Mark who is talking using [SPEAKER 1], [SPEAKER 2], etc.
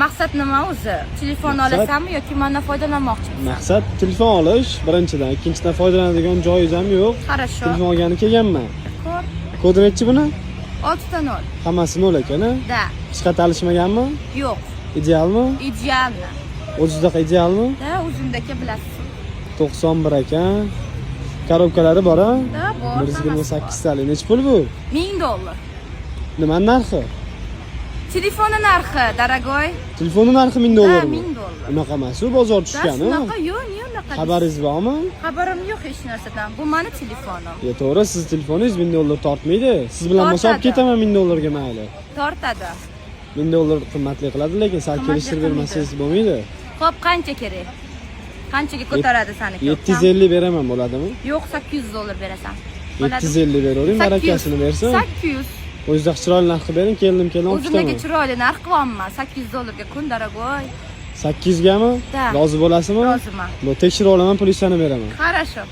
[SPEAKER 1] Maqsad nima o'zi? Telefon
[SPEAKER 2] Maqsad?
[SPEAKER 1] olasanmi yoki mandan foydalanmoqchimisan?
[SPEAKER 2] Maqsad telefon olish, birinchidan, ikkinchidan foydalanadigan joyingiz ham yo'q.
[SPEAKER 1] Хорошо.
[SPEAKER 2] Telefon olgani kelganman.
[SPEAKER 1] Ko'r.
[SPEAKER 2] Kodi nechi buni?
[SPEAKER 1] 6-0.
[SPEAKER 2] Hammasi 0 ekan-a?
[SPEAKER 1] Da.
[SPEAKER 2] Hech qayerda alishmaganmi?
[SPEAKER 1] Yo'q.
[SPEAKER 2] Idealmi?
[SPEAKER 1] Idealni.
[SPEAKER 2] O'zingizda idealmi?
[SPEAKER 1] Da, o'zimdaka bilasiz.
[SPEAKER 2] 91 ekan. Korobkalari bor-a?
[SPEAKER 1] Da, bor.
[SPEAKER 2] 128 talik. Necha pul bu?
[SPEAKER 1] $1000.
[SPEAKER 2] Nima narxi?
[SPEAKER 1] Telefoni narxi, daragoy.
[SPEAKER 2] Telefonni narxi $1000
[SPEAKER 1] Da,
[SPEAKER 2] mi?
[SPEAKER 1] $1000.
[SPEAKER 2] Unaqa emas, u bozor
[SPEAKER 1] Da,
[SPEAKER 2] tushgani.
[SPEAKER 1] shunaqa yo'q, niye unaqa?
[SPEAKER 2] Xabaringiz bormi?
[SPEAKER 1] Xabarim yo'q hech narsadan. Bu meni telefonim.
[SPEAKER 2] Ya to'g'ri, siz telefoningiz $1000 tortmaydi. Siz bilan masof
[SPEAKER 1] Tortadi.
[SPEAKER 2] ketaman $1000 ga mayli.
[SPEAKER 1] Tortadi.
[SPEAKER 2] $1000 qimmatli qiladi, lekin sal
[SPEAKER 1] Qimmatli
[SPEAKER 2] kelishtirib bermasangiz bo'lmaydi.
[SPEAKER 1] Xo'p, qancha kerak? Qanchaga ko'taradi saniki?
[SPEAKER 2] 750 beraman bo'ladimi?
[SPEAKER 1] Yo'q, $800 berasan.
[SPEAKER 2] 750 beravering, barakasini bersin.
[SPEAKER 1] 800.
[SPEAKER 2] O'zingizda chiroyli narx qilib bering, keldim olib
[SPEAKER 1] O'zimdagi
[SPEAKER 2] ketaman.
[SPEAKER 1] chiroyli narx qilyapman. $800 ga kun, daragoy.
[SPEAKER 2] 800 gami?
[SPEAKER 1] Da.
[SPEAKER 2] Rozi bo'lasizmi?
[SPEAKER 1] Roziman.
[SPEAKER 2] Bu tekshirib olaman, politsiyani beraman.
[SPEAKER 1] Хорошо.